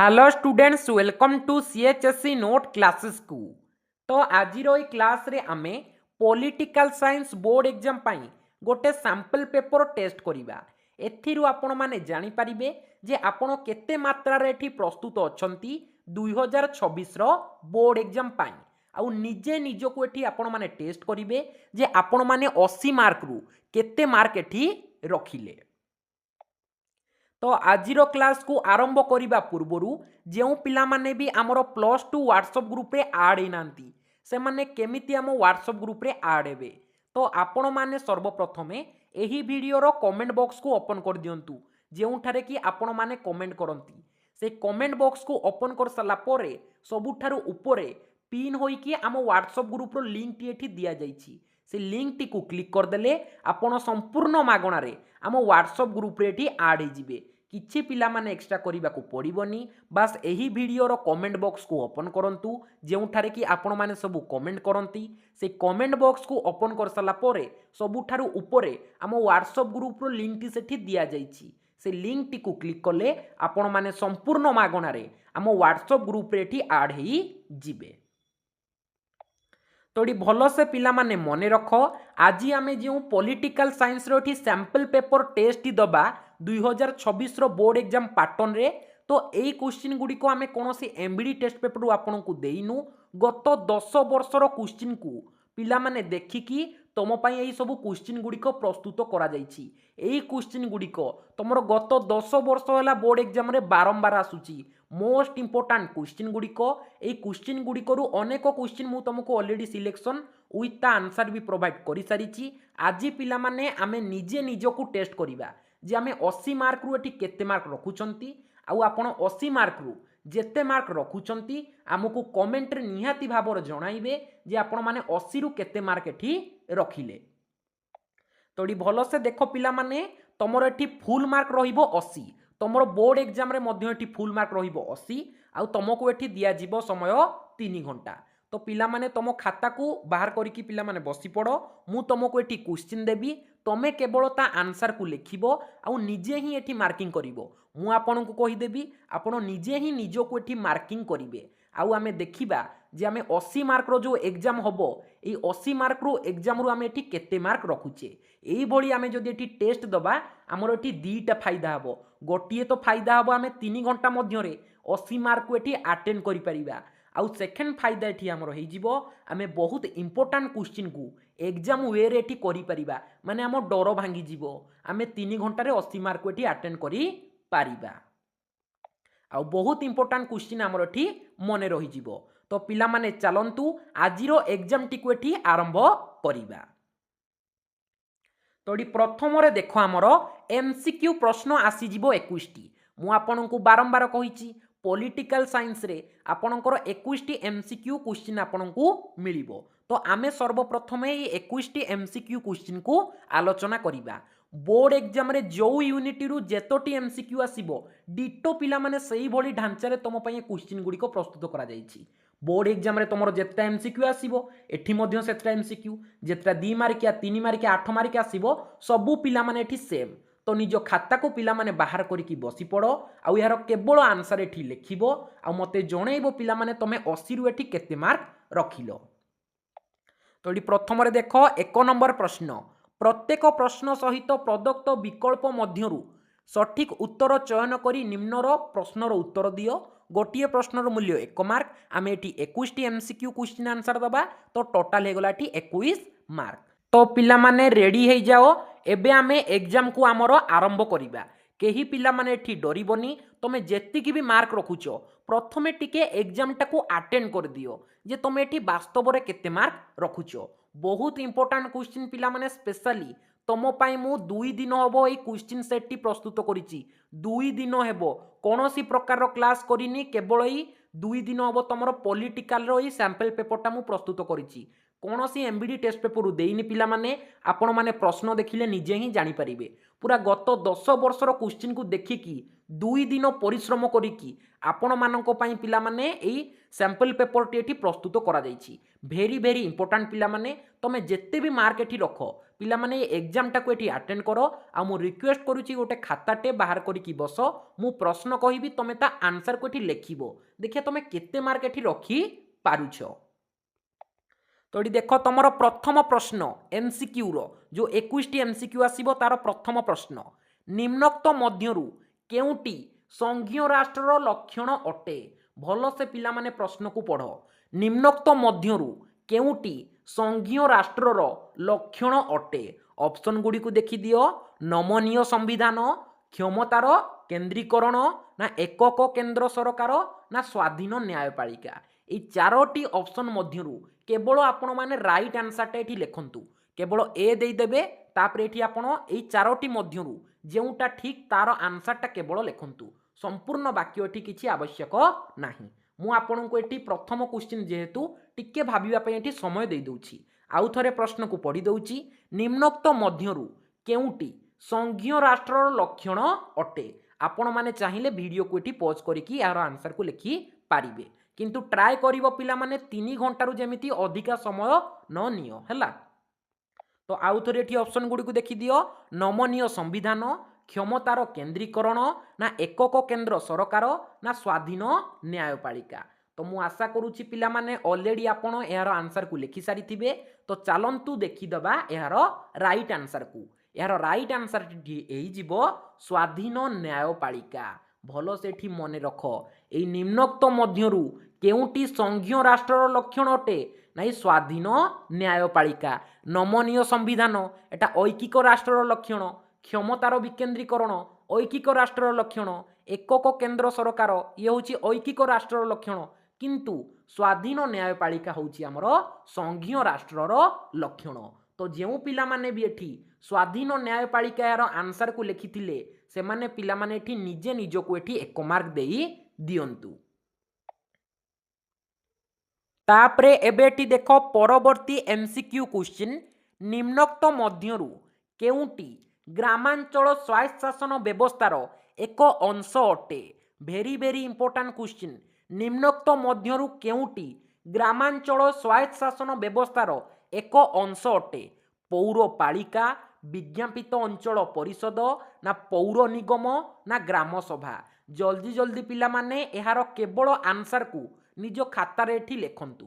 Hello students welcome to CHSC note classes को। तो आज क्लास रे आमे पॉलिटिकल साइंस बोर्ड एग्जाम पाई गोटे सैंपल पेपर टेस्ट करिबा। एथिरु आपण माने जानि परिबे जे आपण केते मात्रा रे एठी प्रस्तुत अछंती 2026 रो बोर्ड एग्जाम पाई। आउ निजे निजो को एठी आपण माने टेस्ट करिबे जे आपण माने 80 मार्क रु केते मार्क एठी रखिले। तो आज क्लास को आरंभ करने पूर्वर जो पिलामाने भी आमर +2 व्हाट्सएप ग्रुप रे ऐड होना से माने केमिति आम व्हाट्सएप ग्रुप रे ऐड हेबे। तो आपण माने सर्वप्रथमे एही वीडियोर कमेंट बॉक्स को ओपन कर दियंतु जेउठारे कि आपण माने कमेंट करंती। से कमेंट बॉक्स को ओपन कर साला परे सबुठारु उपरे पिन होइकी आम व्हाट्सएप ग्रुप रो लिंक टी एठी दिया जाइछि। से लिंक टी को क्लिक कर देले आपण संपूर्ण मागणा रे आम व्हाट्सएप ग्रुप रे एठी ऐड होइजिबे। किछि पिला माने एक्स्ट्रा करिबा को पड़िबनी। बास एही वीडियोर कमेंट बॉक्स को ओपन करंतु जेउठारे कि आपण माने सब कमेंट करंती। से कमेंट बॉक्स को ओपन कर साला परे सबुठारु उपरे आम व्हाट्सएप ग्रुप रो लिंक टी सेठी दिया जाइछि। से लिंक टी को क्लिक कले आपण माने संपूर्ण मागणा रे आम व्हाट्सएप ग्रुप रे एठी ऐड हेई जिबे। तो भल से पिला माने मने रख आज आमे जो पॉलिटिकल साइंस रो एठी सैंपल पेपर टेस्ट दबा 2026 रो बोर्ड एग्जाम पैटर्न रे। तो एई क्वेश्चन गुडी को आमे कोनोसी एमबीडी टेस्ट पेपर आपन को देइनु गत 10 वर्ष रो क्वेश्चन को पिला माने देखिकी तुम पाई एई सब क्वेश्चन गुडी को प्रस्तुत करा जाइछि। एई क्वेश्चन गुडी को तुमर गत 10 वर्ष होला बोर्ड एग्जाम रे बारंबार आसुची। मोस्ट इंपोर्टेंट क्वेश्चन गुडी को एई क्वेश्चन गुडी को अनेक क्वेश्चन मु तुमको already selection with the answer भी प्रोवाइड करि सारिछि। आज पिला माने आमे निजे निजो को टेस्ट करिबा जे आमे 80 मार्क रु एठी केते मार्क रखुचंती आउ आपण 80 मार्क रु जेते मार्क रखुचंती आमको कमेंट रे निहाती भाबर जणाइबे जे आपण माने 80 रु केते मार्क एठी रखिले। तो भल से देख पिला माने तमरो एठी फुल मार्क रहिबो 80। तमरो बोर्ड एग्जाम रे मध्य एठी फुल मार्क रहिबो 80 आउ तुमको एठी दिया जिवो समय 3 घंटा। तो पिला माने तुम खाता को बाहर करिकी पिला माने बसी पड़ो। मु तुमको एठी क्वेश्चन देबी तमे केवल ता आंसर को लिखिबो आउ निजे ही एठी मार्किंग करिवो। मु आपन को कहि देबी आपण निजे ही निजो को एठी मार्किंग करिवे। आउ आमे देखिबा जे आमे 80 मार्क रो जो एग्जाम होबो ए 80 मार्क रो एग्जाम रो आमे एठी केते मार्क रखुचे। एई भली आमे जदि एठी टेस्ट दबा हमर एठी दीटा फायदा हबो। गोटिए तो फायदा हबो आमे 3 घंटा मध्य रे 80 मार्क को एठी अटेंड करि परिबा। आउ सेकेंड फायदा एठी हमर होई जिवो आमे बहुत इंपोर्टेंट क्वेश्चन को एग्जाम वे रे एठी करि परिबा। माने हमर डर भांगी जिवो आमे 3 घंटा रे 80 मार्क को एठी अटेंड करि पारिबा। आउ बहुत इंपोर्टेंट क्वेश्चन हमर एठी मने रहि जिवो। तो पिला माने चलंतु आजिरो एग्जाम टी को एठी आरंभ करिबा। तो प्रथम रे देखो हमर एमसीक्यू प्रश्न आसी जिवो 21 टी। मु आपन को बारंबार कहिछि पॉलिटिकल साइंस रे आपनकर 21 टी एमसीक्यू क्वेश्चन आपन को मिलिबो। तो आमे सर्वप्रथमे ए 21 टी एमसीक्यू क्वेश्चन को आलोचना करिबा। बोर्ड एग्जाम रे जो यूनिट रु जेतोटी एमसीक्यू आसीबो डिटो पिला माने सही भली ढांचा रे तुम पई क्वेश्चन गुडी को प्रस्तुत करा जाईछि। बोर्ड एग्जाम रे तुमरो जेतटा एमसीक्यू आसीबो एठी मध्य सेतटा एमसीक्यू जेतटा 2 मार्किया 3 मार्किया 8 मार्किया आसीबो सबु पिला माने एठी सेम। तो निज खाता को पिला माने बाहर करिकी बसी पड़ो आउ यार केवल आंसर एठी लिखिबो आ मते जणैबो पिला माने तमे 80 रु एठी केते मार्क रखिलो। तो प्रथम रे देखो 1 नंबर प्रश्न प्रत्येक प्रश्न सहित प्रदत्त विकल्प मध्यरु सठिक उत्तर चयन करी निम्नर प्रश्नर उत्तर दियो। गोटिए प्रश्नर मूल्य 1 मार्क आमे एठी 21 टी एमसीक्यू क्वेश्चन आंसर दबा। तो टोटल हे गला एठी 21 मार्क। तो पिला माने रेडी हे जाओ एबे आमे एग्जाम को आमरो आरंभ करिबा। केही पिला माने एठी डरिबोनी तमे जेतिकी भी मार्क रखुचो प्रथमे टिके एग्जाम टाको अटेंड कर दियो जे तमे एठी वास्तव रे केते मार्क रखुचो। बहुत इंपोर्टेंट क्वेश्चन पिला माने स्पेशली तुम पाई मु 2 दिन हबो ए क्वेश्चन सेट टी प्रस्तुत करिछि। 2 दिन हेबो कोनोसी प्रकार रो क्लास करिनी केवल ई 2 दिन हबो तमरो पॉलिटिकल रो ई सैंपल पेपर टा मु प्रस्तुत करिछि। कोनोसी एमबीडी टेस्ट पेपर देइनी पिला माने आपण माने प्रश्न देखिले निजे ही जानि परिबे। पूरा गत 10 वर्ष रो क्वेश्चन को देखिकी 2 दिन परिश्रम करिकी आपण मानको पाई पिला माने एई सैंपल पेपर टी एठी प्रस्तुत करा जाईछि। भेरी भेरी इंपोर्टेंट पिला माने तमे जेते भी मार्क एठी रखो पिला माने एग्जाम टाको एठी अटेंड करो आ मु रिक्वेस्ट करूची गोटे खाताटे बाहर करिकी बस मु प्रश्न कहिबी तमे ता आंसर को एठी लेखिबो देखिए तमे केते मार्क एठी रखी पारुछ। तो ये देख तुम प्रथम प्रश्न एमसीक्यू रो जो 21 एमसीक्यू आसीबो तार प्रथम प्रश्न निम्नोक्त मध्यरु केउटी संघीय राष्ट्रर लक्षण अटे भल से पिला माने प्रश्न को पढ़ निम्नोक्त मध्यरु केउटी संघीय राष्ट्रर लक्षण अटे ऑप्शन गुडी को देखि दियो नमनीय संविधान क्षमतार केन्द्रीकरण ना एकक केन्द्र सरकार ना स्वाधीन न्यायपालिका ये चारोटी ऑप्शन मध्यरु केवल आपण माने राइट आंसर टा लिखंतु केवल ए देदेवे तापर ये आपण ये चारोटी मध्यरु जेउटा ठीक तार आंसर टा केवल लिखंतु संपूर्ण वाक्य एठी किछि आवश्यक नाही। मु आपन को एठी प्रथम क्वेश्चन जेहेतु टिके भाबिबा पई एठी समय दे दोछि आउ थरे प्रश्न को पढ़ी दोछि निम्नोक्त मध्यरु केउटी संघीय राष्ट्रर लक्षण अटे आपण माने चाहिले वीडियो को एठी पॉज करिकि यार आंसर को लिखि पारिबे किंतु ट्राए करिवो पिला माने 3 घंटा रु जेमिति अधिका समय न नियो हैला। तो आउ थरे एठी ऑप्शन गुडी को देखि दियो नमनीय संविधान क्षमतार केन्द्रीकरण ना एकक केन्द्र सरकार ना स्वाधीन न्यायपालिका। तो मु आशा करूची पिला माने ऑलरेडी आपण यार आंसर को लिखि सारी थिबे तो चलंतु देखि दबा यार राइट आंसर को यार राइट आंसर एई जीवो स्वाधीन न्यायपालिका भलो सेठी मने रख एई निम्नोक्त मध्यरु केउटी संघीय राष्ट्रर लक्षण अटे नाई स्वाधीन न्यायपालिका नमनीय संविधान एटा ऐकिक राष्ट्रर लक्षण क्षमतार विकेन्द्रीकरण ऐकिक राष्ट्रर लक्षण एकक केन्द्र सरकार ये होची ऐकिक राष्ट्रर लक्षण किंतु स्वाधीन न्यायपालिका होची हमर संघीय राष्ट्रर लक्षण। तो जेउ पिला माने भी एठी स्वाधीन न्यायपालिका यार आंसर को लिखिथिले से माने पिला माने एठी निजे निजो को एठी 1 मार्क देई दियंतु। तापरे एबेटी देखो परवर्ती एमसीक्यू क्वेश्चन निम्नोक्त मध्यरु केउटी ग्रामांचल स्वायत्त शासन व्यवस्थार एक अंश अटे भेरी भेरी इंपोर्टेंट क्वेश्चन निम्नोक्त मध्यरु केउटी ग्रामांचल स्वायत्त शासन व्यवस्थार एक अंश अटे पौरपालिका विज्ञापित अंचल परिषद ना पौर निगम ना ग्राम सभा जल्दी जल्दी पिला माने एहार केवल आंसर को निज खातार एठी लेखंतु।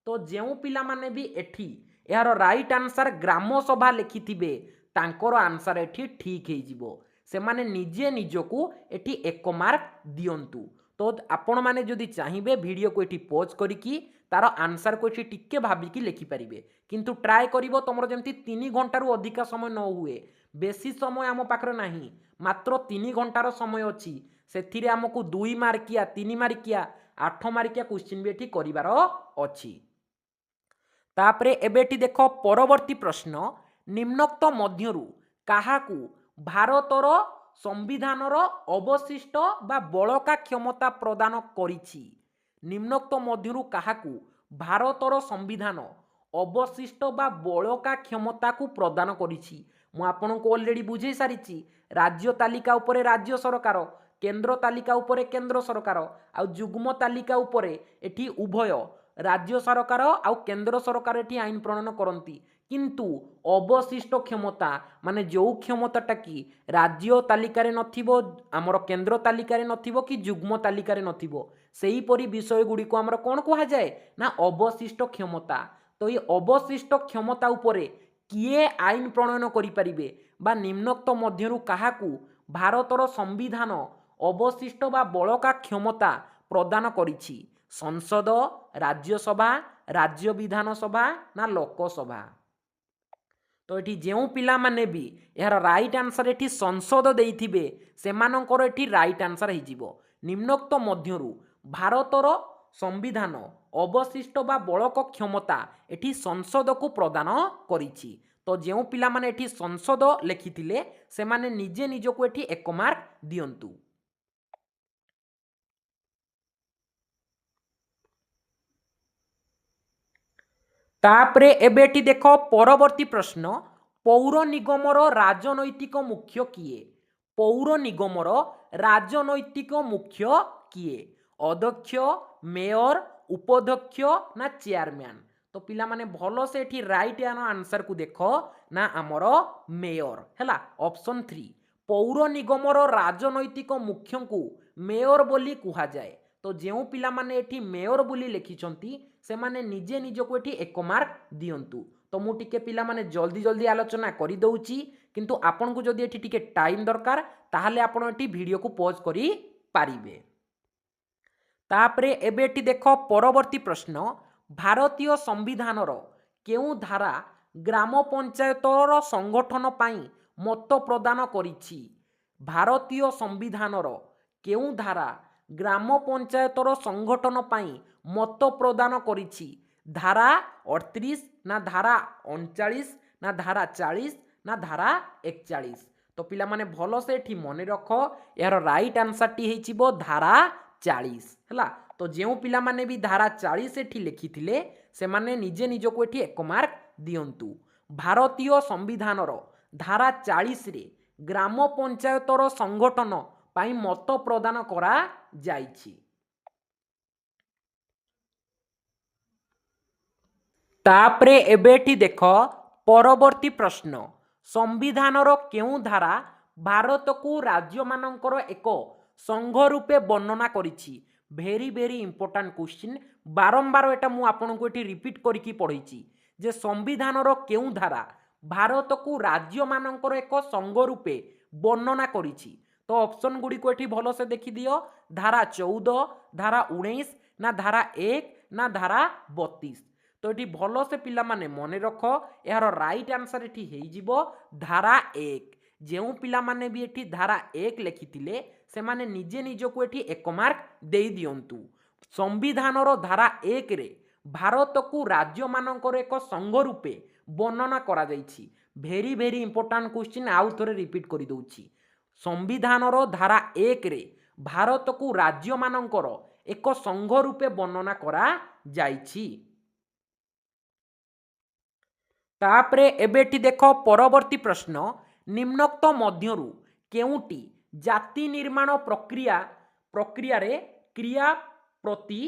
तो जेउ पिला माने भी एठी एहार राइट आंसर ग्राम सभा लिखिथिबे तांकर आंसर एठी ठीक हे जिवो से माने निजे निजको एठी 1 मार्क दियंतु। तो आपण माने जदि चाहिबे वीडियो को एठी पॉज करिकी तार आंसर को एठी टिके भाबिकी लिखि परिबे किंतु ट्राए करिवो तमरो जेमति 3 घंटा रु अधिक समय न हुए बेसी समय आम पाखरे नाही मात्र 3 घंटार समय अछि सेथिरे हमकु 2 मार्किया 3 मार्किया 8 मार्किया क्वेश्चन भी एठी करिवार अछि। तापरे एबेटी देखो परवर्ती प्रश्न निम्नोक्त मध्यरु काहाकू भारतर संविधानर अवशिष्ट बा बळका क्षमता प्रदान करिछि निम्नोक्त मध्यरु काहाकू भारतर संविधान अवशिष्ट बा बळका क्षमता को प्रदान करिछि। मु आपनको ऑलरेडी बुझे सारिछि राज्य तालिका उपरे राज्य सरकार केन्द्र तालिका उपरे केन्द्र सरकार आ जुग्म तालिका उपरे एठी उभय राज्य सरकार आउ केन्द्र सरकार एठी आईन प्रणयन करती किंतु अवशिष्ट क्षमता माने जो क्षमताटा कि राज्य तालिकार नथिबो आमर केन्द्र तालिकार नथिबो कि जुग्म तालिकार नथिबो सेही परी विषय गुडी को आमर कोन कहा जाए ना अवशिष्ट क्षमता। तो ये अवशिष्ट क्षमता उपरे किए आईन प्रणयन करि परिबे बा निम्नोक्त मध्यरु काहाकू भारतर संविधान अवशिष्ट बा बळका क्षमता प्रदान करिछि संसद राज्यसभा राज्य विधानसभा ना लोकसभा। तो ये जो पिला माने भी यार राइट आंसर एठी संसद देइथिबे सेमानकर एठी राइट आंसर हे जिवो निम्नोक्त मध्यरु भारतर संविधान अवशिष्ट बा बळक क्षमता एठी संसद को प्रदान करिछि। तो जो पिला माने एठी संसद लिखिथिले से माने निजे निजको एठी 1 मार्क दियंतु। तापरे एबेटी देखो परवर्ती प्रश्न पौर निगमर राजनैतिक मुख्य किए पौर निगमर राजनैतिक मुख्य किए अध्यक्ष मेयर उपाध्यक्ष ना चेयरमैन। तो पिला माने भलो से एठी राइट आंसर को देख ना आमर मेयर हैला ऑप्शन 3 पौर निगमर राजनैतिक मुख्य को मेयर बोली कुहा जाए तो जो पिला माने एठी मेयर बोली लिखिछंती से माने निजे निजको एठी 1 मार्क दियंतु तो मु टिके पिला माने जल्दी जल्दी आलोचना करि दउची किंतु आपन को जदि एठी टिके टाइम दरकार ताहले आपण एठी वीडियो को पॉज करि पारिबे। तापरे एबे एठी देखो परवर्ती प्रश्न भारतीय संविधानर केउ धारा ग्राम पंचायतर संगठन पाई मत प्रदान करिछि भारतीय संविधानर केउ धारा ग्राम पंचायतर संगठन पाई मत प्रदान करिछि धारा 38 ना धारा 39 ना धारा 40 ना धारा 41 तो पिला माने भलो से एठी मने रखो यार राइट आंसर टी हेचिबो धारा 40 हला तो जेउ पिला माने भी धारा 40 एठी लिखिथिले से माने निजे निजो को एठी 1 मार्क दियंतु भारतीय संविधानर धारा 40 रे ग्राम पंचायतर संगठन पाई मत प्रदान करा जाइछि। तापरे एबेठी देख परवर्ती प्रश्न संविधानर केउ धारा भारत को राज्य मानकर एक संघ रूपे वर्णना करिछि भेरी भेरी इंपोर्टेंट क्वेश्चन बारंबार एटा मु आपन को एठी रिपीट करिकी पढैछि जे संविधानर केउ धारा भारत को राज्य मानकर एक संघ रूपे वर्णना करिछि तो ऑप्शन गुडी को एठी भलो से देखि दियो धारा 14 धारा 19 ना धारा 1 ना धारा 32 तो ये भलो से पिला माने मने रख यार राइट आंसर एठी हेई जिवो धारा 1 जेउ पिला माने भी एठी धारा 1 लिखिथिले से माने निजे निजो को एठी 1 मार्क देई दियंतु संविधानर धारा 1 रे भारत को राज्य मानकर एक संघ रूपे वर्णना करा जाइछि भेरी भेरी इंपोर्टेंट क्वेश्चन आउ थोरे रिपीट करि दउछि संविधानर धारा 1 रे भारत को राज्य मानकर एक संघ रूपे वर्णना करा जाइछि। तापरे एबेटी देखो परवर्ती प्रश्न निम्नोक्त मध्यरु केउटी जाति निर्माण प्रक्रिया रे क्रिया प्रति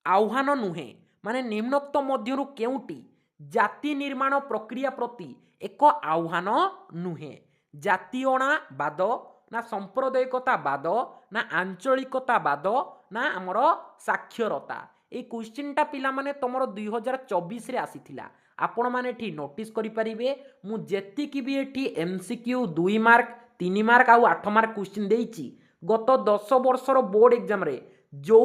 आह्वान नुहे माने निम्नोक्त मध्यरु केउटी जाति निर्माण प्रक्रिया प्रति एक आह्वान नुहे जातीयणावाद ना सांप्रदायिकतावाद ना आंचलिकतावाद ना आमर साक्षरता ए क्वेश्चनटा पिला माने तमरो 2024 रे आसीथिला आपण माने एठी नोटिस करि परिबे मु जेति कि भी एठी एमसीक्यू 2 मार्क 3 मार्क आउ 8 मार्क क्वेश्चन देइची गत 10 वर्षर बोर्ड एग्जाम रे जो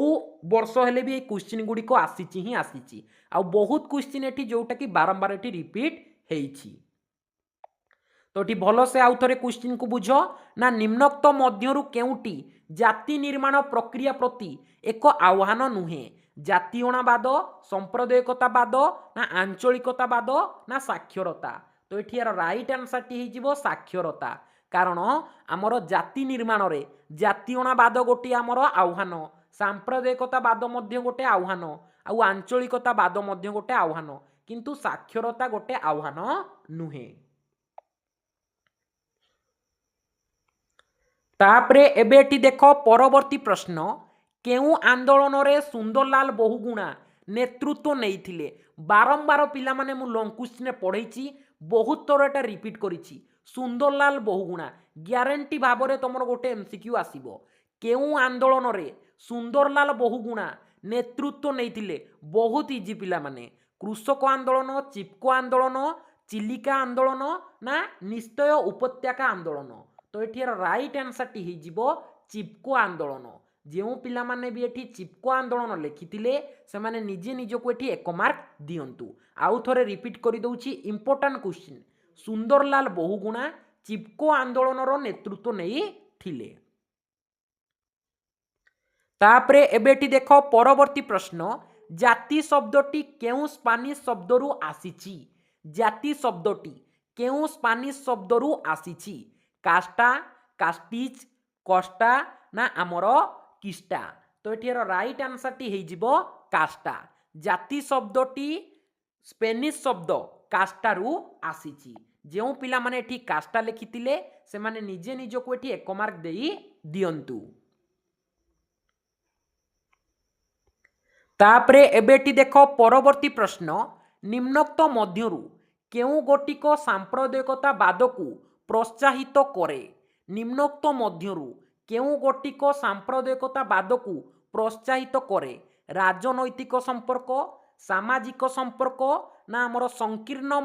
वर्ष हेले भी ए क्वेश्चन गुडी को आसीची ही आसीची आ बहुत क्वेश्चन एठी जोटा कि बारंबार एठी रिपीट हेइची तो एठी भलो से आउ थरे क्वेश्चन को बुझो ना निम्नोक्त मध्यरु केउटी जाति निर्माण प्रक्रिया प्रति एक आह्वान नुहे जातीयणावाद सांप्रदायिकतावाद ना आंचलिकतावाद ना साक्षरता तो एठी यार राइट आंसर टी हेजिवो साक्षरता कारण आमर जाति निर्माण रे जातीयणावाद गोटे आमर आह्वान सांप्रदायिकतावाद मध्य गोटे आह्वान आउ आंचलिकतावाद मध्य गोटे आह्वान किंतु साक्षरता गोटे आह्वान नुहे। तापरे एबेटी देखो परवर्ती प्रश्न केउ आंदोलन रे सुंदरलाल बहुगुणा नेतृत्व नैथिले बारंबार पिला माने मु लॉन्ग क्वेश्चन पढैछि बहुत थोर एटा रिपीट करिछि सुंदरलाल बहुगुणा ग्यारंटी भाबरे तमरो गोटे एमसीक्यू आसीबो केउ आंदोलन रे सुंदरलाल बहुगुणा नेतृत्व नैथिले बहुत इजी पिला माने कृषक आंदोलन चिपको आंदोलन चिलिका आंदोलन ना निश्चय उपत्यका आंदोलन तो एठी राइट आंसर टी हेजिबो चिपको आंदोलन जेउ पिला माने भी एठी चिपको आंदोलन लिखिथिले से माने निजे निजो को एठी 1 मार्क दियंतु आउ थोरे रिपीट करि दउची इंपोर्टेंट क्वेश्चन सुंदरलाल बहुगुणा चिपको आंदोलन रो नेतृत्व नै थिले। तापरे एबेटी देखो परवर्ती प्रश्न जाति शब्दटी केउ स्पेनिश शब्दरु आसीची जाति शब्दटी केउ स्पेनिश शब्दरु आसीची कास्टा कास्टिज कोस्टा ना आमरो किस्टा तो एठी राइट आंसर टी हेजिबो कास्टा जाति शब्दटी स्पेनिश शब्द कास्टा रु आसीची जेउ पिला माने एठी कास्टा लिखितिले से माने निजे निजो को एठी 1 मार्क देई दियंतु। तापरे एबेटी देखो परवर्ती प्रश्न निम्नोक्त मध्यरु केउ गोटिक सांप्रदायिकतावादकु प्रोत्साहित करे? निम्नोक्त मध्यरु केउ गोटिक सांप्रदायिकतावादकु प्रोत्साहित करे? राजनैतिक संपर्क, सामाजिक संपर्क ना आमर संकीर्ण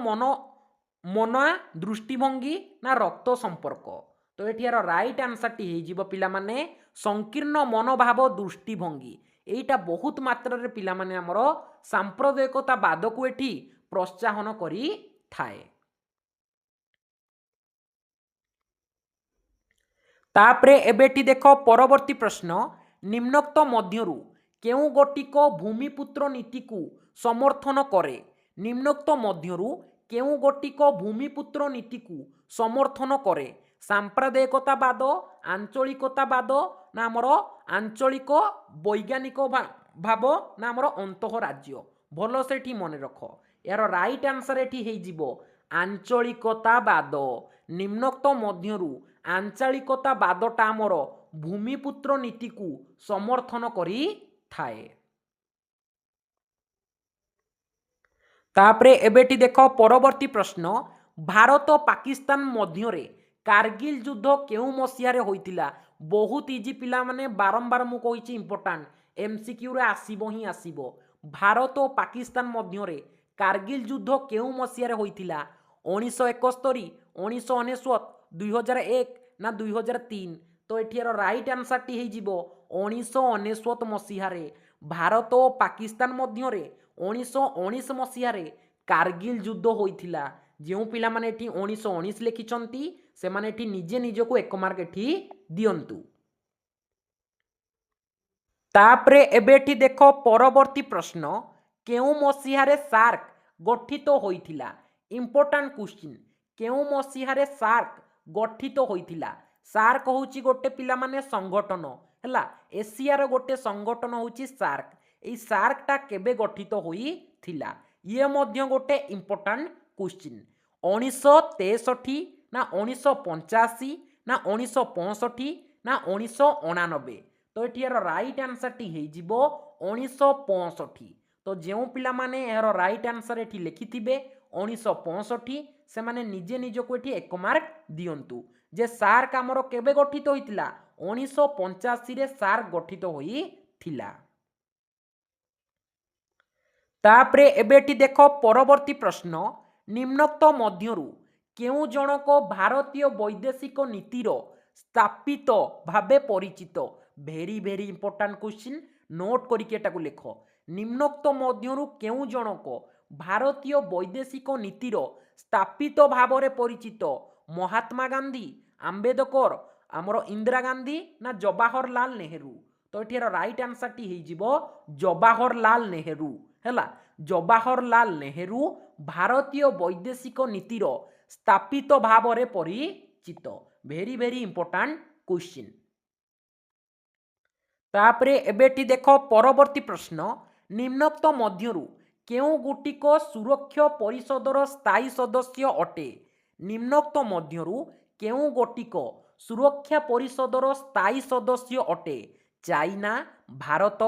मना दृष्टिभंगी ना रक्त संपर्क? तो एठार राइट आंसर टी हो पिला माने संकीर्ण मनोभाव दृष्टिभंगी। एटा बहुत मात्रा रे पिला माने आमर सांप्रदायिकतावाद को एठी प्रोत्साहन करी थाए। तापरे एबेटी देखो परवर्ती प्रश्न, निम्नोक्त मध्यरु केउ गोटिक भूमिपुत्र नीति को समर्थन करे? निम्नोक्त मध्यरु केउ गोटिक भूमिपुत्र नीति को समर्थन करे? सांप्रदायिकतावाद, आंचलिकतावाद ना आमर आंचलिक वैज्ञानिक भाव ना आमर अंतःराज्य? भल से एठी मन रख, यार राइट आंसर एठी हे जिवो आंचलिकतावाद। निम्नोक्त मध्यरु आंचलिकतावादटा आमर भूमिपुत्र नीति को समर्थन करी थाए। तापरे एबेटी देखो परवर्ती प्रश्न, भारत पाकिस्तान मध्यरे कारगिल युद्ध केउ मसीहारे होइतिला? बहुत इजी पिला माने बारंबार मु कहिछि इंपोर्टेंट एमसीक्यू रे आसीबो ही आसीबो। भारत और पाकिस्तान मध्यरे कारगिल युद्ध केउ मसीहारे होइतिला? 1971, 1999, 2001 ना 2003? तो एठियार राइट आंसर टी हे जिवो 1999 मसीहारे भारत और पाकिस्तान मध्यरे 1919 मसीहारे कारगिल युद्ध होइतिला। जो पिला माने एठी 1919 लिखिचंती से माने एठी निजे निजे को 1 मार्क एठी दियंतु। तापरे एबेठी देखो परवर्ती प्रश्न, केउ मसीहारे सार्क गठित होइतिला? इंपोर्टेंट क्वेश्चन, केउ मसीहारे सार्क गठित होइतिला? सार्क होउची गोटे पिला माने संगठन हैला, एशियार गोटे संगठन होउची सार्क। एई सार्कटा केबे गठित होइतिला? ये मध्य गोटे इंपोर्टेंट क्वेश्चन। 1963 ना 1985 ना 1965 ना 1989? तो एठियार राइट आंसर टी हे जिवो 1965। तो जो पिला माने यार राइट आंसर एठी लिखिथिबे 1965 से माने निजे निजे को एठी 1 मार्क दियंतु। जे सार्क आमर केबे गठित होइतिला? 1985 रे सार्क गठित होइतिला। तापरे एबेटी देखो परवर्ती प्रश्न, निम्नोक्त मध्यरु केउ जनक भारतीय वैदेशिक नीतिर स्थापित भावे परिचित? भेरी भेरी इंपोर्टेंट क्वेश्चन, नोट करके एटाकू लिख। निम्नोक्त मध्यरु केउ जनक भारतीय वैदेशिक नीतिर स्थापित भावरे परिचित? महात्मा गांधी, आंबेडकर, आमर इंदिरा गांधी ना जवाहरलाल नेहरू? तो एठियार राइट आंसर टी हे जिवो जवाहरलाल नेहरू हैला। जवाहरलाल नेहरू भारतीय वैदेशिक नीतिर स्थापित भावरे परिचित। भेरी भेरी इंपोर्टेंट क्वेश्चन। तापरे एबेटी देखो परवर्ती प्रश्न, निम्नोक्त मध्यरु केउ गुटिक सुरक्षा परिषदर स्थायी सदस्य अटे? निम्नोक्त मध्यरु केउ गोटिक सुरक्षा परिषदर स्थायी सदस्य अटे? चाइना, भारत,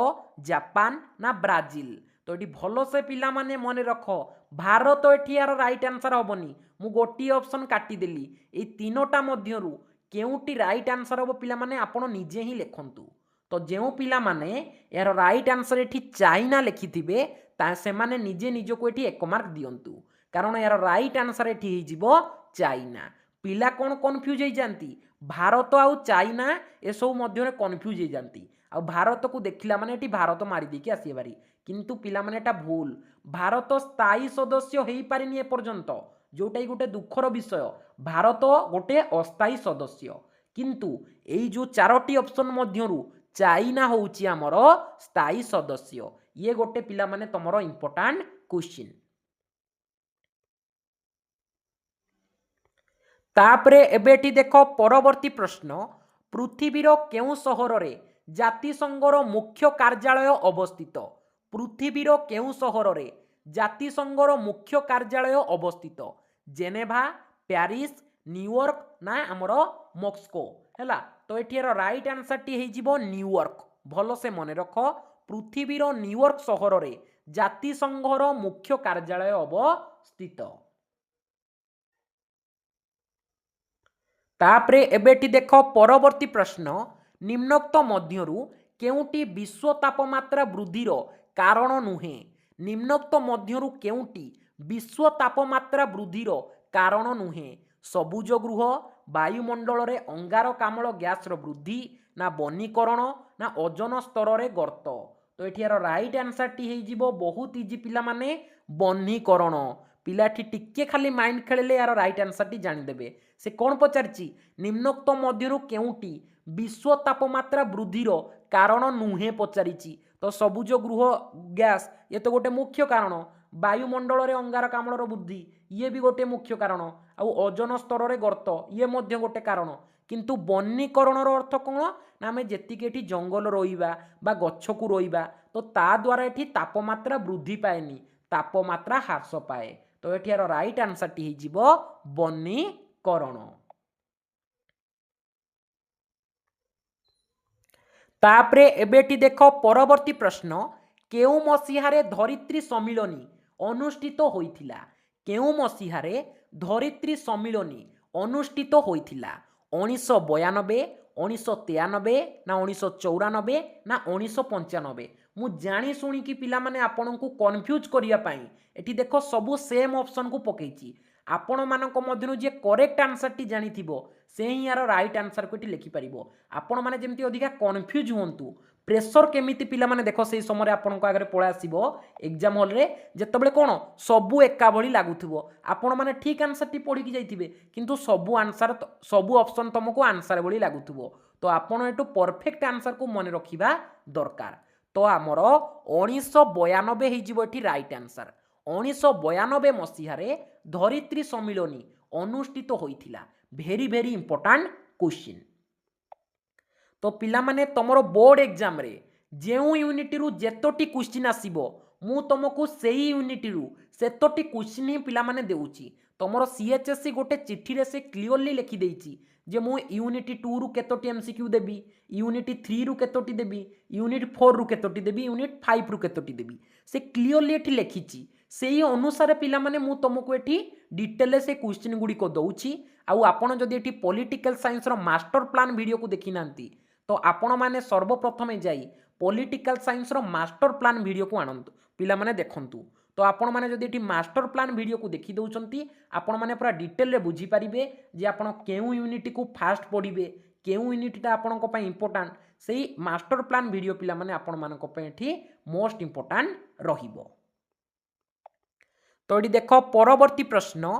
जापान ना ब्राजिल? तो ये भल से पिला माने मन रख, भारत एठी यार राइट आंसर हेनी, मु गोटी ऑप्शन काटिदेली। ये तीनोटा मध्यरु केउटी राइट आंसर हम पिला माने आपण निजे ही लिखंतु। तो जो पिला माने यार राइट आंसर एठी चाइना लिखिथिबे ता से माने निजे निजे को एठी 1 मार्क दियंतु, कारण यार राइट आंसर एठी हे जिवो चाइना। पिला कोन कन्फ्यूज हो जाती, भारत आउ चाइना ए सब मध्य कन्फ्यूज हो जाती। आ भारत को देखला माने एठी भारत मारी देकी आसी बारी, किंतु पिला माने एटा भूल। भारत स्थायी सदस्य हेई पारिनी ए पर्यंत, जोटा गोटे दुखर विषय। भारत गोटे अस्थायी सदस्य, किंतु एई जो 4टी ऑप्शन मध्यरु चाइना होउची हमर स्थायी सदस्य। ये गोटे पिला माने तमरो इंपोर्टेंट क्वेश्चन। तापरे एबेटी देखो परवर्ती प्रश्न, पृथ्वीर केउ सहर रे जातिसंघर मुख्य कार्यालय अवस्थित? पृथ्वीर केउ सहर रे जातिसंघर मुख्य कार्यालय अवस्थित? जेनेभा, पेरिस, न्यूयॉर्क ना आमर मॉस्को हैला। तो एठियार राइट आंसर टी हे जिवो न्यूयॉर्क। भल से मन रख, पृथ्वीर न्यूयॉर्क सहर रे ଜାତିସଂଘର ମୁଖ୍ୟ କାର୍ଯ୍ୟାଳୟ ଅବସ୍ଥିତ। तापरे एबेटी देख परवर्ती प्रश्न निम्नोक्त मध्यरु केउटी विश्व तापमात्रा वृद्धिर कारण नुहे। निम्नोक्त मध्यरु केउटी विश्व तापमात्रा वृद्धिर कारण नुहे। सबुज गृह, वायुमंडल रे अंगारकाम्ल गैस वृद्धि, ना वनीकरण, ना ओजोन स्तर रे गर्त। तो एठियार राइट आंसर टी हे जिवो बहुत इजी पिला माने वनीकरण। पिलाटी टिके खाली माइंड खेले यार राइट आंसर टी जानी देबे। से कौन पचारची निम्नोक्त मध्यरु केउटी विश्व तापमात्रा वृद्धिर कारण नुहे पचारिची। तो सबुज गृह गैस ये तो गोटे मुख्य कारण, वायुमंडल रे अंगारकाम्लर वृद्धि ये भी गोटे मुख्य कारण, आउ ओजोन स्तर रे गर्त ये मध्य गोटे कारण। किंतु वनीकरणर अर्थ कौन ना आम जी जंगल रोइबा बा गछ को रोइबा तो ता द्वारा एठी तापमात्रा वृद्धि पाएनी, तापमात्रा ह्रास पाए। तो एठियार राइट आंसर टी हिजिबो वनीकरण। तापरे एबेटी देख परवर्ती प्रश्न केउ मसीहारे धरित्री सम्मिलनी अनुष्ठित होइथिला। केउ मसीहारे धरित्री सम्मिलनी अनुष्ठित होइथिला 1992, 1993 ना 1994 ना 1995। मु जानी शुणी कि पिला माने आपन को कन्फ्यूज करिया पाई एठी देखो सबु सेम ऑप्शन को पकेइची। आपण मानक मध्यनु जे करेक्ट आंसर टी जानी थिबो से ही यार राइट आंसर को लिखि पारिबो। आपण माने जेमती अधिका कन्फ्यूज होंतु प्रेशर केमिति पिला माने देखो से समय आपण को आगे पळा आसीबो एग्जाम हॉल रे जेतबेले कोन सबु एका भली लागुथिबो। आपण माने ठीक आंसर टी पढी कि जाइथिबे किंतु सबु आंसर सबु ऑप्शन तुमको आंसर भली लागुथिबो। तो आपण एटु परफेक्ट आंसर को मन रखिबा दरकार। तो आमर 1992 हिजिबो एठी राइट आंसर। 1992 मसीहारे धरित्री सम्मिलनी अनुष्ठित होइथिला। भेरी भेरी इंपोर्टेंट क्वेश्चन। तो पिला माने तमरो बोर्ड एग्जाम रे जेउ यूनिटी रु जेतोटी क्वेश्चन आसीबो मु तुमको सेही यूनिटी रु सेतोटी क्वेश्चन ही पिला माने देउची। तमरो सीएचएससी गोटे चिट्ठी रे से क्लियरली लिखि देइची जे मु यूनिटी 2 रु केतोटी एमसीक्यू देबी, यूनिटी 3 रु केतोटी देबी, यूनिट 4 रु केतोटी देबी, यूनिट 5 रु केतोटी देबी। से क्लियरली एठी लिखिची। सेही अनुसार पिला माने मु तुमको एठी डिटेल से क्वेश्चन गुडी को दउची। आउ आपण जदि एठी पॉलिटिकल साइंस रो मास्टर प्लान वीडियो को देखि नांती तो आपण माने सर्वप्रथम जाई पॉलिटिकल साइंस रो मास्टर प्लान वीडियो को आनंतु पिला माने देखंतु। तो आपण माने जदि एठी मास्टर प्लान वीडियो को देखि दउचंती आपण माने पूरा डिटेल रे बुझी परिबे जे आपण केउ यूनिटी को फास्ट पढिबे, केउ यूनिटीटा आपण को पय इंपोर्टेंट। सेही मास्टर प्लान वीडियो पिला माने आपण मान को पय एठी मोस्ट इंपोर्टेंट रहिबो। तो एठी देखो परवर्ती प्रश्न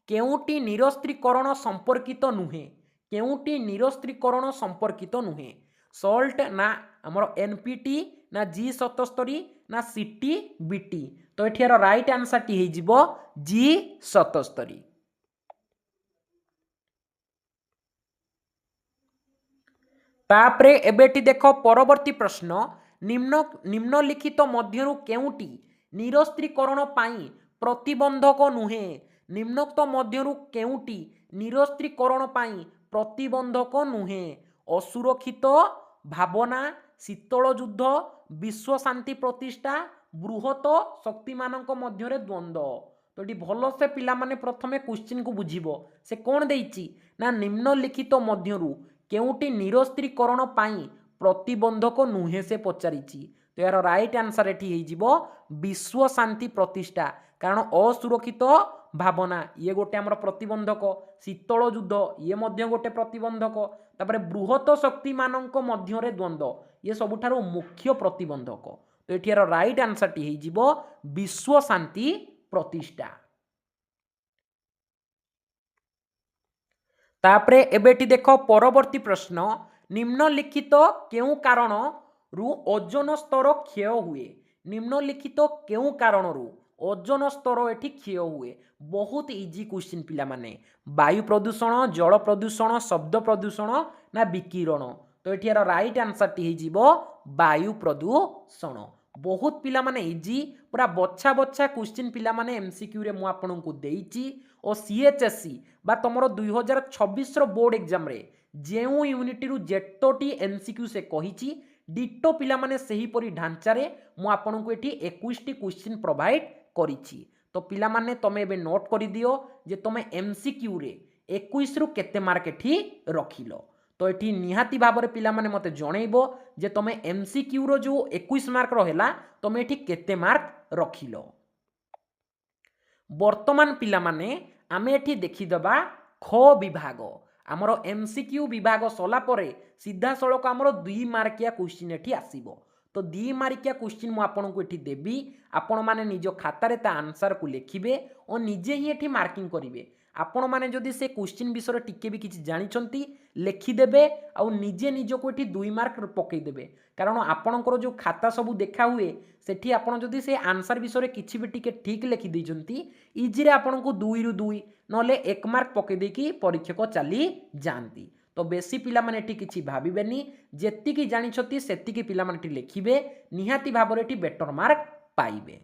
केउटी निरस्त्रीकरण संपर्कित नुहे। केउटी निरस्त्रीकरण संपर्कित नुहे। सॉल्ट ना हमर एनपीटी ना G77 ना सीटी बीटी। तो एठियार राइट आंसर टी हे जिवो G77। तापरे एबेटी देखो परवर्ती प्रश्न निम्नलिखित मध्यरु केउटी निरस्त्रीकरण पाई प्रतिबंधक नुहे। निम्नोक्त मध्यरु केउटी निरस्त्रीकरण पाई प्रतिबंधक नुहे। असुरक्षित भावना, शीतल युद्ध, विश्व शांति प्रतिष्ठा, बृहत शक्ति मानक मध्यरे द्वंद्व। तो ये भल से पिला माने प्रथमे क्वेश्चन को बुझिबो से कोन देइची ना निम्नलिखित मध्यरु केउटी निरस्त्रीकरण पाई प्रतिबंधक नुहे से पचारिची। तो यार राइट आंसर एठी हे जिवो विश्व शांति प्रतिष्ठा। कारण असुरक्षित भावना ये गोटे आमर प्रतिबंधक, शीतल युद्ध ये मध्य गोटे प्रतिबंधक, तापरे बृहत शक्ति मानक मध्यरे द्वंद्व ये सबुठारु मुख्य प्रतिबंधक। तो एठियार राइट आंसर टी हे जिवो विश्व शांति प्रतिष्ठा। तापरे एबेटी देखो परवर्ती प्रश्न निम्नलिखित केउ कारण रु ओजोन स्तर क्षय हुए। निम्नलिखित केउ कारण रु ओजोन स्तर एठी क्षय हुए। बहुत इजी क्वेश्चन पिला माने। वायु प्रदूषण, जल प्रदूषण, शब्द प्रदूषण ना विकिरण। तो एठियार राइट आंसर टी हे जिवो वायु प्रदूषण। बहुत पिला माने इजी पूरा बच्छा बच्छा क्वेश्चन पिला माने एमसीक्यू रे मु आपन को देइची। और सीएचएससी बा तमरो 2026 रो बोर्ड एग्जाम रे जेउ यूनिटी रु जेतोटी एमसीक्यू से कहिची डिटो पिलामाने सेहीपरि ढांचारे मु आपनकु एठी 21 टी क्वेश्चन प्रोवाइड करिछि। तो पिलामाने तमे एबे नोट करि दियो जे तमे एमसीक्यू रे 21 रु केते मार्क एठी रखिलो। तो एठी निहाती भाबरे पिलामाने मते जणैबो जे तमे एमसीक्यू रो जो 21 मार्क रहेला तमे एठी केते मार्क रखिलो। वर्तमान पिलामाने आमे एठी देखिदबा ख विभाग आमर एमसीक्यू विभाग सला परे सीधा सड़क आमर 2 मार्किया क्वेश्चन एठी आसीबो। तो 2 मार्किया क्वेश्चन मु आपनकु एठी देबी, आपण माने निज खातारे ता आंसर को लिखिबे और निजे ही एठी मार्किंग करिवे। आपण माने जदि से क्वेश्चन विषय टिके भी किछि जानिचंती लिखिदेबे आ निजे निज को एठी 2 मार्क पकई देबे। कारण आपणकर जो खाता सब देखा हुए सेठी आपण जदि से आंसर विषय किछि भी टिके ठीक लिखि दैचंती इजी रे आपणकु 2 रु 2 नले 1 मार्क पकई देकी परीक्षक चली जानती। तो बेसी पिला माने एठी किछि भाबिबेनी, जेतिकी जानिछती सेतिकी पिला माने एठी लिखिबे, निहाती भाबरे एठी बेटर मार्क पाइबे।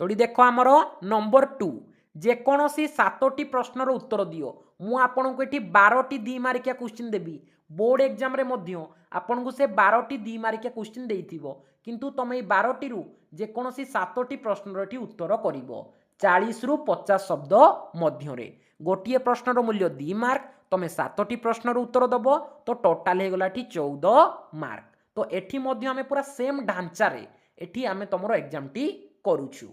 तोड़ी देखो आमर नंबर 2 जेकोसी 7टी प्रश्नर उत्तर दियो। मु आपनकु एठी 12टी 2 मार्किया क्वेश्चन देबी। बोर्ड एग्जाम रे मध्य आपनकु से 12टी 2 मार्किया क्वेश्चन देइथिबो, किंतु तमे 12टी रु जेकोसी 7टी प्रश्नर एठी उत्तर करिवो 40 रु 50 शब्द मध्य रे। गोटिए प्रश्नर मूल्य 2 मार्क, तमे 7टी प्रश्नर उत्तर दबो तो टोटाल हे गला एठी 14 मार्क। तो एठी मध्य हमें पूरा सेम ढांचा रे एठी हमें तमरो एग्जाम टी करूछु।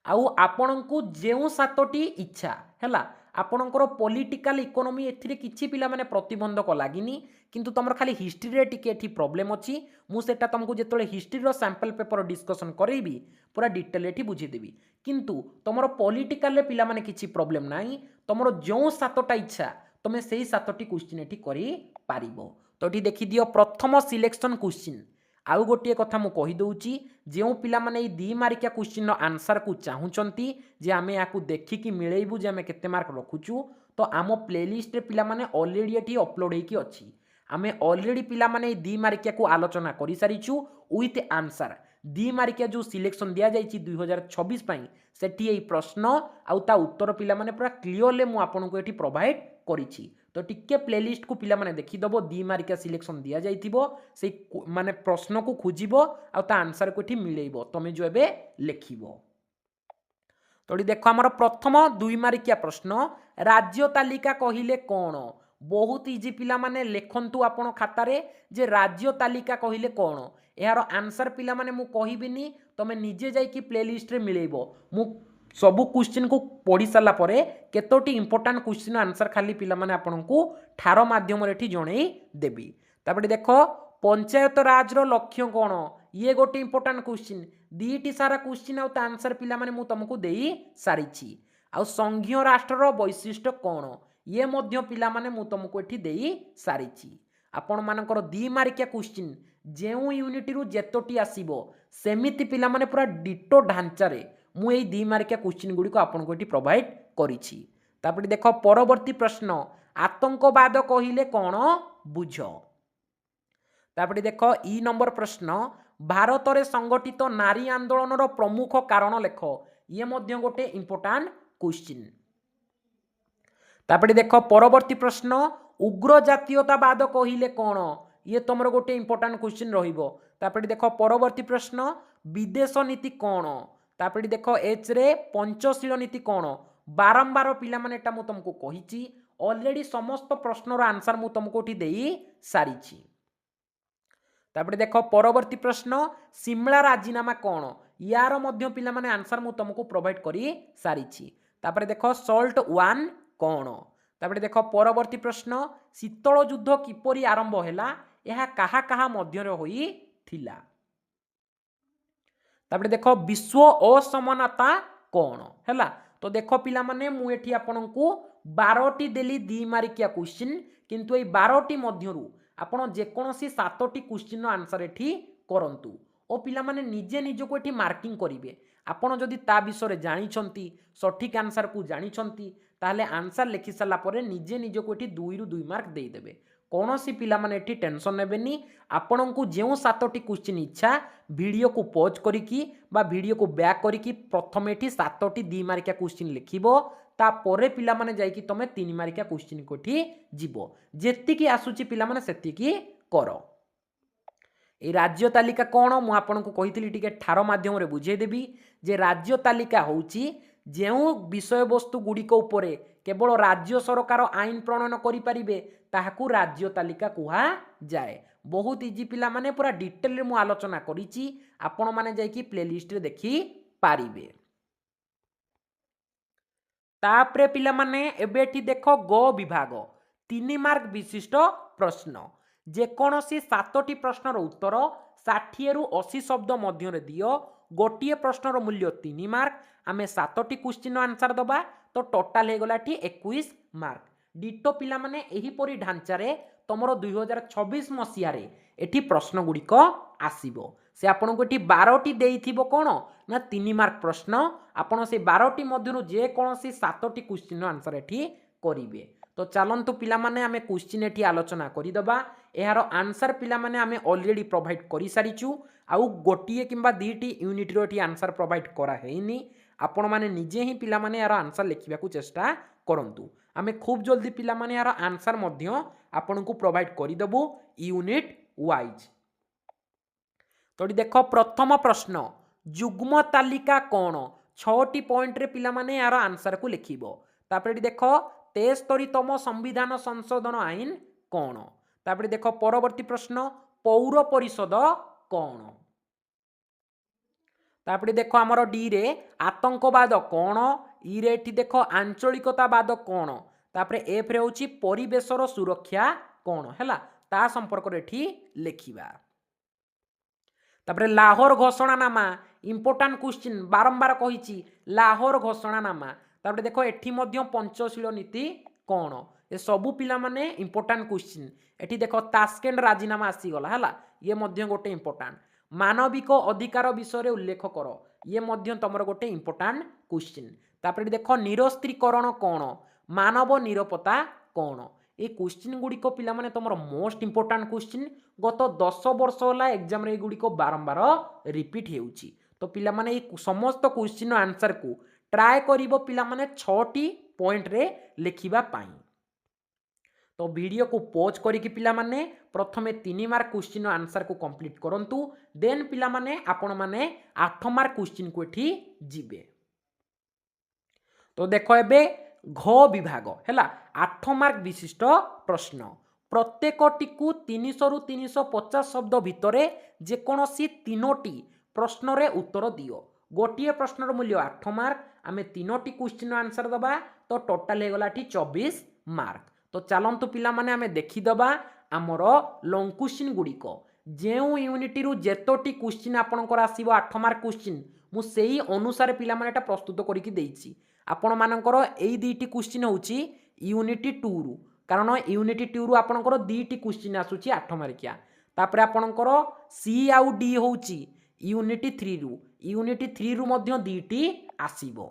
आउ आपणको जेउ 7टी इच्छा हैला आपणकर पॉलिटिकल इकोनॉमी एथिरे किछि पिला माने प्रतिबंधक लागिनी, किंतु तमर खाली हिस्ट्री रे टिके एठी प्रॉब्लम अछि। मु सेटा तुमको जेतले हिस्ट्री रो सैंपल पेपर डिस्कशन करेबी पूरा डिटेल एठी बुझी देबी, किंतु तमर पॉलिटिकल रे पिला माने किछि प्रॉब्लम नाही। तमर जो 7टा इच्छा तमे सेही 7टी क्वेश्चन एठी करि पारिबो। तो एठी देखि दियो प्रथम सिलेक्शन क्वेश्चन। आउ गोटे कथा मु कहि दउची, जेउ पिला माने ई 2 मार्किया क्वेश्चन रो आंसर को चाहुचंती जे आमे याकू देखिकी मिलेइबू जे आमे केते मार्क रखुचू, तो आमो प्लेलिस्ट रे पिला माने ऑलरेडी एठी अपलोड हेकी अछि। आमे ऑलरेडी पिला माने ई 2 मार्किया को आलोचना करि सारिचू विथ आंसर। 2 मार्किया जो सिलेक्शन दिया जाइछि 2026 पई सेठी एई प्रश्न आउ ता उत्तर पिला माने पूरा क्लियरली मु आपनको एठी प्रोवाइड करिछि। तो टिके प्लेलिस्ट को पिला माने देखि दबो 2 मार्किया सिलेक्शन दिया जाइथिबो, से माने प्रश्न को खोजिबो आउ ता आंसर को एठी मिलेइबो तमे जो एबे लेखिबो। तोड़ी देखो आमर प्रथम 2 मार्किया प्रश्न, राज्य तालिका कहिले कोन? बहुत इजी पिला माने लेखंतु आपण खातारे जे राज्य तालिका कहिले कोन। यार आंसर पिला माने मु कहिबिनी, तमे निजे जाई कि प्लेलिस्ट रे मिलेइबो। मु सबु क्वेश्चन को पढ़ी सारा परे केतोटी इंपोर्टेंट क्वेश्चन आंसर खाली पिला माने आपनकु ठार माध्यम रे जणई देबी। तापरे देखो पंचायत राज रो लक्ष्य कोन, ये गोटे इंपोर्टेंट क्वेश्चन। 2टी सारा क्वेश्चन आउ ता आंसर पिला माने मु तुमको देई सारिछि। आउ संघीय राष्ट्र रो वैशिष्ट्य कोन, ये मध्य पिला माने मु तुमको एठी देई सारिछि। आपण मानकर 2 मार्किया क्वेश्चन जेउ यूनिटी रु जेतोटी आसीबो सेमिति पिला माने पूरा डिटो ढांचा रे मु एई 2 मार्किया क्वेश्चन गुडी को आपन को एठी प्रोवाइड करिछि। तापरे देखो परवर्ती प्रश्न, आतंकवाद कहिले कोन बुझ। तापरे देखो ई नंबर प्रश्न, भारत रे संगठित नारी आंदोलन रो प्रमुख कारण लेख। ये मध्य गोटे इंपोर्टेंट क्वेश्चन। तापरे देखो परवर्ती प्रश्न, उग्र जातीयतावाद कहिले कोन। ये तुमरो गोटे इंपोर्टेंट क्वेश्चन रहिबो। तापरे देखो परवर्ती प्रश्न, विदेश नीति कोन। तापरे देखो एच रे पंचशील नीति कोन। बारंबार पिला माने एटा मु तुमको कहिछि, ऑलरेडी समस्त प्रश्नर आंसर मु तुमको एठी देई सारिछि। तापरे देखो परवर्ती प्रश्न, सिमला राजीनामा कोन। यार मध्य पिला माने आंसर मु तुमको प्रोवाइड करी सारिछि। तापरे देखो सॉल्ट 1 कोन। तापरे देखो परवर्ती प्रश्न, शीतल युद्ध किपरि आरंभ हैला, यह काहा काहा मध्य रे होई थिला। तापरे देखो विश्व असमानता कोन हैला। तो देखो पिला माने मु एठी आपनकु 12टी देली 2 मार्किया क्वेश्चन, किंतु ए 12टी मध्यरु आपण जे कोनोसी 7टी क्वेश्चन आंसर एठी करंतु ओ पिला माने निजे निज को एठी मार्किंग करिवे। आपण जदि ता विषय जानिछंती सठिक आंसर को जानिछंती ताहले आंसर लिखि साला परे निजे निज को एठी 2 रु 2 मार्क देई देबे। कोनोसी पिला माने एठी टेंशन नेबेनी। आपणको जेउ 7टी क्वेश्चन इच्छा वीडियो को पॉज करिकी बा वीडियो को बैक करिकी प्रथम एठी 7टी 2 मार्किया क्वेश्चन लिखिबो, ता परे पिला माने जाई कि तमे 3 मार्किया क्वेश्चन कोठी जीवो। जेत्ती की आसुची पिला माने सेत्ती की कर। ए राज्य तालिका कौन मु आपको कही टिके ठार माध्यम बुझेदेवी जे राज्य तालिका होउची जेउ विषय वस्तु गुड़िक उपरे केवल राज्य सरकार आईन प्रणयन करें ताहाकू राज्य तालिका कुहा जाए। बहुत इजी पिला माने पूरा डिटेल रे मु आलोचना करिछि आपण माने जाइकी प्लेलिस्ट रे देखि पारिबे। तापरे पिला माने एबेठी देखो ग विभाग 3 मार्क विशिष्ट प्रश्न जेकोसी 7टी प्रश्नर उत्तर 60 रु 80 शब्द मध्य दियो। गोटे प्रश्नर मूल्य 3 मार्क आमे 7टी क्वेश्चन आंसर दबा तो टोटाल हे गला 21 मार्क। डिटो पिला माने एही परी ढांचारे तमरो 2026 मसिया रे एठी प्रश्न गुड़िक आसीबो। से आपन को एठी 12टी देइथिबो कोन ना 3 मार्क प्रश्न आपन से 12टी मध्यरु जे कोनोसी 7टी क्वेश्चन आंसर एठी करिवे। तो चलंतु पिला माने आमे क्वेश्चन एठी आलोचना करि दबा। एहार आंसर पिला माने आमे ऑलरेडी प्रोवाइड करि सारिचु आउ गोटिए किंबा 2टी यूनिट रो एठी आंसर प्रोवाइड करा हेइनी। आपण माने निजे ही पिला माने यार आंसर लिखिबा को चेष्टा करंतु। आमे खूब जल्दी पिला माने यार आंसर मध्य आपण को प्रोवाइड करि दबु यूनिट वाइज। तो देखो प्रथम प्रश्न युग्म तालिका कौन 6टी पॉइंट रे पिला माने यार आंसर को लिखिबो। तापरे देखो 73तम संविधान संशोधन आईन कौन। तापरे देखो परवर्ती प्रश्न पौर परिषद कौन। तापरे देखो आमर डी रे आतंकवाद कौन। ई रे एठी देखो आंचलिकतावाद कौन। तापरे एफ रे होची परिवेशर सुरक्षा कौन हैला ता संपर्क रे एठी लेखिबा। तापरे लाहौर घोषणानामा इंपोर्टेंट क्वेश्चन बारंबार कहिछि लाहौर घोषणानामा। तापरे देखो एठी मध्य पंचशील नीति कौन। ए सबु पिला माने इंपोर्टेंट क्वेश्चन। एठी देखो तास्केंट राजीनामा आसी गला हैला ये मध्य गोटे इंपोर्टेंट। मानविक अधिकार विषय उल्लेख कर ये मध्य तमर गोटे इंपोर्टेंट क्वेश्चन। तापरे देखो निरस्त्रीकरण कौन मानव निरापत्ता कौन। ये क्वेश्चन गुड़िक पिला माने तमर मोस्ट इंपोर्टेंट क्वेश्चन गत 10 वर्ष होला एग्जाम रे गुड़िक बारंबार रिपीट हेउची। तो पिला माने ये समस्त क्वेश्चन आंसर को ट्राई करिवो पिला माने 6टी पॉइंट रे लिखिबा पाई। तो वीडियो को पॉज करिकि पिला माने प्रथमे 3 मार्क क्वेश्चन आंसर को कंप्लीट करंतु देन पिला माने आपण माने 8 मार्क क्वेश्चन को एठी जिबे। तो देखो एबे घ विभाग हैला 8 मार्क विशिष्ट प्रश्न प्रत्येकटी को 300 रु 350 शब्द भितरे जेकोसी 3टी प्रश्न रे उत्तर दियो। गोटिए प्रश्नर मूल्य 8 मार्क आमे 3टी क्वेश्चन आंसर दबा तो टोटाल हे गला 24 मार्क। तो चलंतु पिला माने आमे देखि दबा हमर लॉन्ग क्वेश्चन गुड़िक जेउ यूनिटी रु जेतोटी क्वेश्चन आपनकर आसीबो 8 मार्क क्वेश्चन मु सेही अनुसार पिला माने एटा प्रस्तुत करिकि देइछि। आपण मानकर एई 2टी क्वेश्चन होउची यूनिटी 2 रु कारण यूनिटी 2 रु आपनकर 2टी क्वेश्चन आसुची 8 मार्किया। तापरे आपनकर सी आउ डी होउची यूनिटी 3 रु यूनिटी 3 रु मध्य 2टी आसीबो।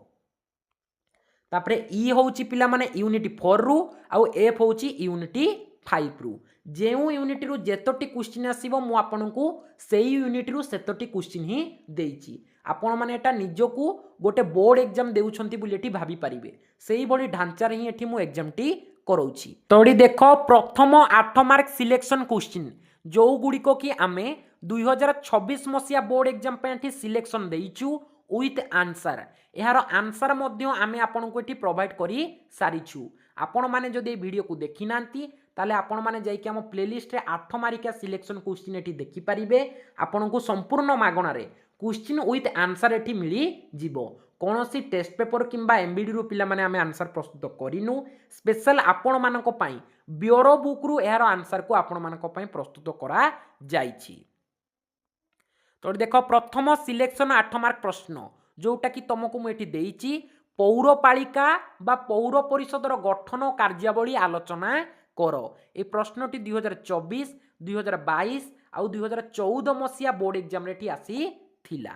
तापरे ई होउची पिला माने यूनिटी 4 रु आउ एफ होउची यूनिटी 5 रु। जेउ यूनिट रु जेतोटी क्वेश्चन आसीबो मु आपनकू सेही यूनिट रु सेतोटी क्वेश्चन ही देइची। आपण माने एटा निजोकू गोटे बोर्ड एग्जाम देउछंती बुली एठी भाबी परिबे सेही बडी ढांचार ही एठी मु एग्जाम टी करौछि। तोडी देखो प्रथम 8 मार्क सिलेक्शन क्वेश्चन जो गुड़िको कि आमे 2026 मसिया बोर्ड एग्जाम पे एठी सिलेक्शन देइछु विथ आंसर। यार आंसर मध्य आमे आपनको एठी प्रोवाइड करी सारिछु। आपण माने जदि वीडियो को देखि नांती ताले आपण माने जाइके हम प्लेलिस्ट रे 8 मार्किया सिलेक्शन क्वेश्चन एठी देखि परिबे। आपनको संपूर्ण मागणा रे क्वेश्चन विथ आंसर एठी मिली जिवो। कोनोसी टेस्ट पेपर किंबा एमबीडी रु पिला माने आमे आंसर प्रस्तुत करिनु स्पेशल आपण मानको पई ब्यूरो बुक रु यार आंसर को आपण मानको पई प्रस्तुत करा जाईछि। तो देखो प्रथम सिलेक्शन 8 मार्क प्रश्न जोटा कि तुमको मुझे देइछि पौरपालिका बा पौर परिषदर गठन कार्यावली आलोचना कर। ए प्रश्नटी 2024 2022 आउ 2014 मसिया बोर्ड एग्जाम रे आसी थिला।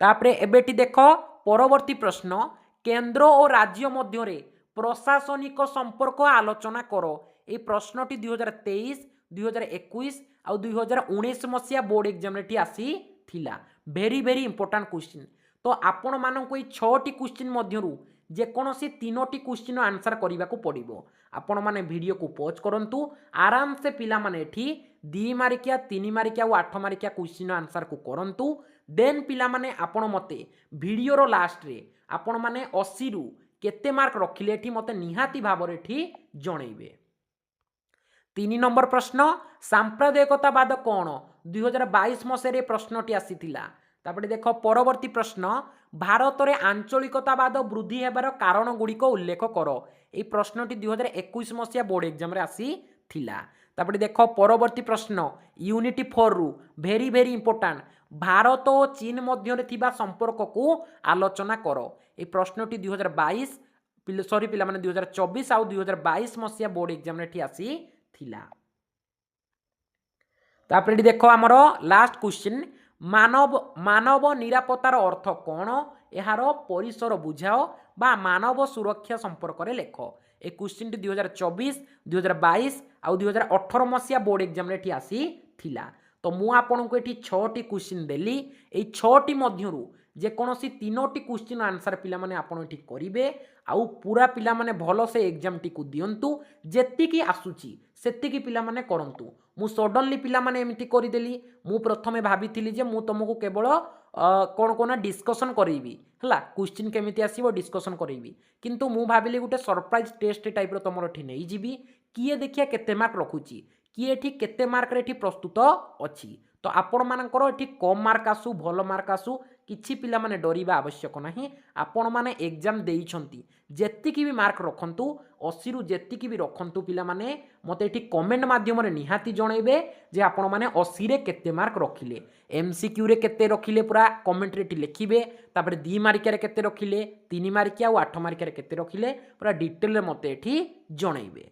तापरे एबेटी देखो परवर्ती प्रश्न केंद्र और राज्य मध्य रे प्रशासनिक संपर्क आलोचना करो। ए प्रश्नटी 2023 2021 आउ 2019 मसिया बोर्ड एग्जाम रे आसी थिला। Very very important question. तो आपण मानक 6टी क्वेश्चन मध्यरु जेकोसी तीनोटी क्वेश्चन आंसर करने को पड़ो। आपण मैंने वीडियो को पॉज करूँ आराम से पिला माने एठी 2 मार्किया 3 मार्किया और 8 मार्किया क्वेश्चन आंसर को करंतु देन पिला माने आपण मते वीडियोर लास्ट रे आपण माने 80 रु केते मार्क रखिले एठी मते निहाती भाव रे एठी जणैबे। 3 नंबर प्रश्न सांप्रदायिकतावाद कौन 2022 मसीह प्रश्नटी आसीथिला। तापरे देख परवर्ती प्रश्न भारत में आंचलिकतावाद वृद्धि हेबार कारण गुड़िक उल्लेख कर। ये प्रश्नटी 2021 मसीहा बोर्ड एग्जाम रे आसी थिला। तापरे देख परवर्ती प्रश्न यूनिटी 4 रु भेरी भेरी इंपोर्टाट भारत और चीन मध्य थिबा संपर्क को आलोचना कर। ये प्रश्नटी 2022 सॉरी पिला माने 2024 आउ 2022 मसीहा बोर्ड एग्जाम रे आसी थिला। तापरे देख आमर लास्ट क्वेश्चन मानव मानव निरापत्तार अर्थ कौन यार परिसर बुझाओ बा मानव सुरक्षा संपर्क में लेख। ए क्वेश्चन 2024 2022 आउ 2018 मसीहा बोर्ड एग्जाम रे आसी थिला। तो मु आपन को एठी 6टी क्वेश्चन देली ए 6टी मध्यरु जेकोसी 3टी क्वेश्चन आंसर पिला माने आपन एठी करिवे आउ पूरा पिला माने भलो से एग्जाम टी को दियंतु जेतिकी आसुची सेतिकी पिला माने करंतु। मु सडनली पिला माने एमिति करि देली मु प्रथमे भाबिथिली जे मु तुमको केवल कोन कोन डिस्कशन करेबी हला क्वेश्चन केमिति आसीबो डिस्कशन करेबी किंतु मु भाबिली गुटे सरप्राइज टेस्ट टाइप रो तमरो एठी नै जिबी किए देखिया केते मार्क रखुची किए एठी केते मार्क रे एठी प्रस्तुत अछि। तो आपण मानकर एठी कम मार्क आसु भल मार्क आसु किछि पिला माने डरिबा आवश्यक नाही। आपण माने एग्जाम देइछंती जेतिकी भी मार्क रखंतु 80 रु जेतिकी भी रखंतु पिला माने मते एठी कमेंट माध्यम रे निहाती जणैबे जे आपण माने 80 रे केते मार्क रखिले एमसीक्यू रे केते रखिले पूरा कमेंट रे एठी लिखिबे। तापर 2 मार्किया रे केते रखिले 3 मार्किया और 8 मार्किया रे केते रखिले पूरा डिटेल रे मते एठी जणैबे।